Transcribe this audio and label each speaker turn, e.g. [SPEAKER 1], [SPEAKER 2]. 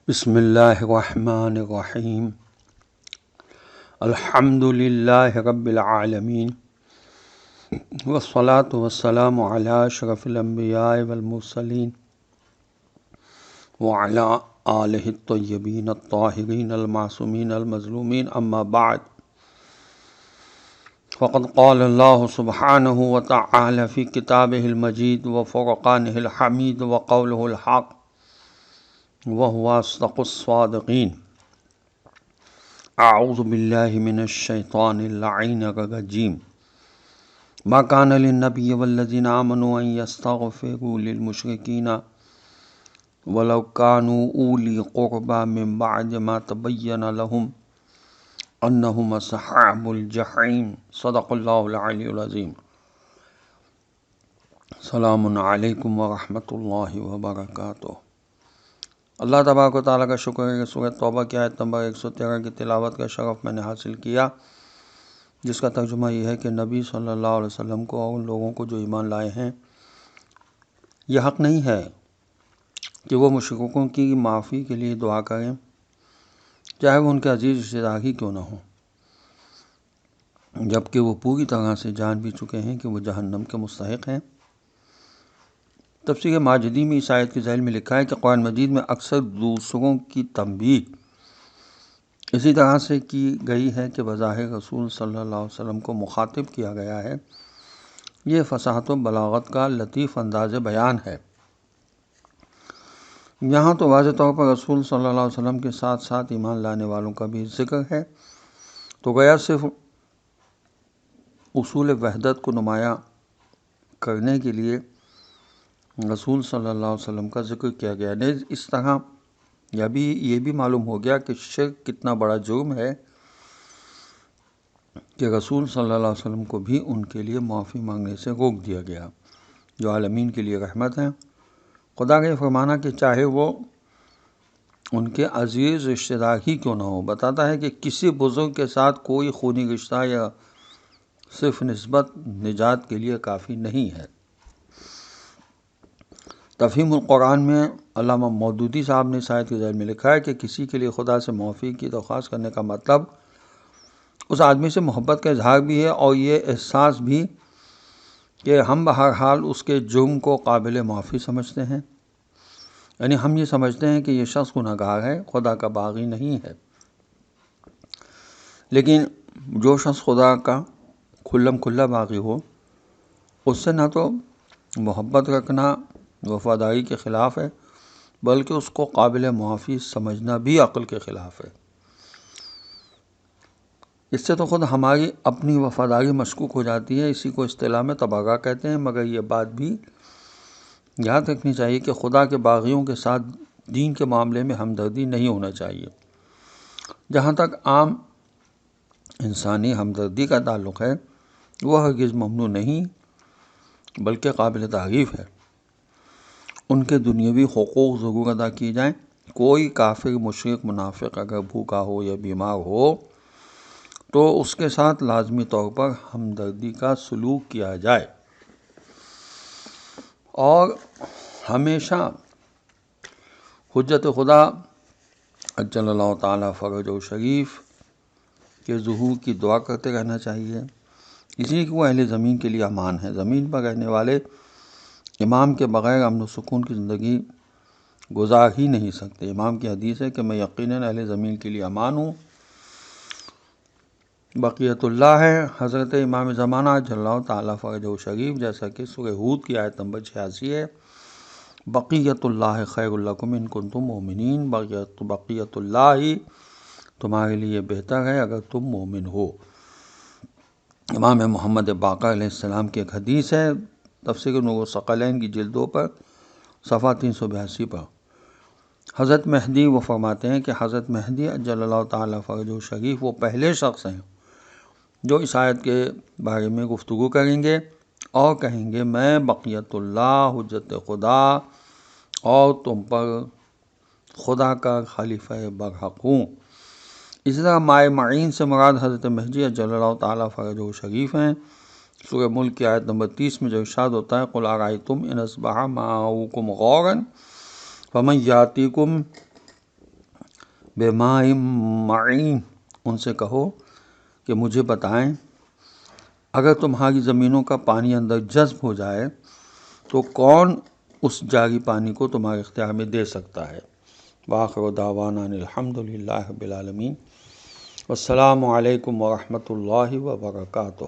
[SPEAKER 1] بسم اللہ الرحمن الرحیم الحمد للہ رب العالمین والصلاة والسلام علی اشرف الانبیاء والمرسلین وعلی آلہ الطیبین الطاہرین المعصومین المظلومین اما بعد فقد قال اللہ سبحانہ وتعالی فی کتابہ المجید وفرقانہ الحمید وقولہ الحق وهو أصدق الصادقين. أعوذ بالله من الشيطان اللعين الرجيم. ما كان للنبي والذين آمنوا أن يستغفروا للمشركين ولو كانوا أولي قربى من بعد ما تبين لهم أنهم أصحاب الجحيم. صدق الله العلي العظيم. السلام علیکم ورحمۃ اللہ وبرکاتہ. اللہ تبارک و تعالیٰ کا شکر ہے کہ سورہ توبہ کی آیت نمبر 113 کی تلاوت کا شرف میں نے حاصل کیا، جس کا ترجمہ یہ ہے کہ نبی صلی اللہ علیہ وسلم کو اور ان لوگوں کو جو ایمان لائے ہیں یہ حق نہیں ہے کہ وہ مشرکوں کی معافی کے لیے دعا کریں، چاہے وہ ان کے عزیز رشتہ دار ہی کیوں نہ ہوں، جبکہ وہ پوری طرح سے جان بھی چکے ہیں کہ وہ جہنم کے مستحق ہیں. تفسیر ماجدی میں اس آیت کے ذیل میں لکھا ہے کہ قرآن مجید میں اکثر دوسروں کی تنبیہ اسی طرح سے کی گئی ہے کہ بظاہر رسول صلی اللہ علیہ وسلم کو مخاطب کیا گیا ہے. یہ فصاحت و بلاغت کا لطیف انداز بیان ہے. یہاں تو واضح طور پر رسول صلی اللہ علیہ وسلم کے ساتھ ساتھ ایمان لانے والوں کا بھی ذکر ہے، تو گویا صرف اصول وحدت کو نمایاں کرنے کے لیے رسول صلی اللہ علیہ وسلم کا ذکر کیا گیا. نہیں، اس طرح یہ بھی معلوم ہو گیا کہ شرک کتنا بڑا جرم ہے کہ رسول صلی اللہ علیہ وسلم کو بھی ان کے لیے معافی مانگنے سے روک دیا گیا جو عالمین کے لیے رحمت ہیں. خدا کا یہ فرمانا کہ چاہے وہ ان کے عزیز رشتہ دار ہی کیوں نہ ہو، بتاتا ہے کہ کسی بزرگ کے ساتھ کوئی خونی رشتہ یا صرف نسبت نجات کے لیے کافی نہیں ہے. تفہیم القرآن میں علامہ مودودی صاحب نے اس آیت کے ذیل میں لکھا ہے کہ کسی کے لیے خدا سے معافی کی درخواست کرنے کا مطلب اس آدمی سے محبت کا اظہار بھی ہے اور یہ احساس بھی کہ ہم بہرحال اس کے جرم کو قابل معافی سمجھتے ہیں. یعنی ہم یہ سمجھتے ہیں کہ یہ شخص گناہ گار ہے، خدا کا باغی نہیں ہے. لیکن جو شخص خدا کا کھلم کھلا باغی ہو، اس سے نہ تو محبت رکھنا وفاداری کے خلاف ہے، بلکہ اس کو قابل معافی سمجھنا بھی عقل کے خلاف ہے. اس سے تو خود ہماری اپنی وفاداری مشکوک ہو جاتی ہے. اسی کو اصطلاح میں تباغا کہتے ہیں. مگر یہ بات بھی یاد رکھنی چاہیے کہ خدا کے باغیوں کے ساتھ دین کے معاملے میں ہمدردی نہیں ہونا چاہیے. جہاں تک عام انسانی ہمدردی کا تعلق ہے وہ ہرگز ممنوع نہیں بلکہ قابل تعریف ہے. ان کے دنیاوی حقوق ضرور ادا کیے جائیں. کوئی کافر، مشرک، منافق اگر بھوکا ہو یا بیمار ہو تو اس کے ساتھ لازمی طور پر ہمدردی کا سلوک کیا جائے، اور ہمیشہ حجت خدا اجل اللہ تعالیٰ فرج و شریف کے ظہور کی دعا کرتے رہنا چاہیے، اس لیے کہ وہ اہل زمین کے لیے امان ہے. زمین پر رہنے والے امام کے بغیر امن و سکون کی زندگی گزار ہی نہیں سکتے. امام کی حدیث ہے کہ میں یقیناً اہل زمین کے لیے امان ہوں. بقیت اللہ ہے حضرت امام زمانہ اجل اللہ تعالیٰ فرج و شریف، جیسا کہ سورہ ہود کی آیت نمبر 86 ہے. بقیت اللہ خیر لکم ان کنتم مومنین. بقیت اللہ ہی تمہارے لیے بہتر ہے اگر تم مومن ہو. امام محمد باقر علیہ السلام کی ایک حدیث ہے تفسیر نور الثقلین کی جلد 2 پر صفحہ 382 پر. حضرت مہدی وہ فرماتے ہیں کہ حضرت مہدی اجل اللہ تعالیٰ فرج و شریف وہ پہلے شخص ہیں جو اس آیت کے بارے میں گفتگو کریں گے اور کہیں گے میں بقیت اللہ، حجت خدا اور تم پر خدا کا خلیفہ برحق ہوں. اسی طرح مائع معین سے مراد حضرت مہدی اجل اللہ تعالیٰ فرج و شریف ہیں. سورہ ملک کی آیت نمبر 30 میں جو ارشاد ہوتا ہے قُلْ أَرَأَيْتُمْ إِنْ أَصْبَحَ مَاؤُكُمْ غَوْرًا فَمَنْ يَأْتِيكُمْ بماء معین، ان سے کہو کہ مجھے بتائیں اگر تمہاری زمینوں کا پانی اندر جذب ہو جائے تو کون اس جاری پانی کو تمہارے اختیار میں دے سکتا ہے۔ وآخر دعوانا ان الحمد للہ رب العالمین، والسلام علیکم ورحمۃ اللہ وبرکاتہ۔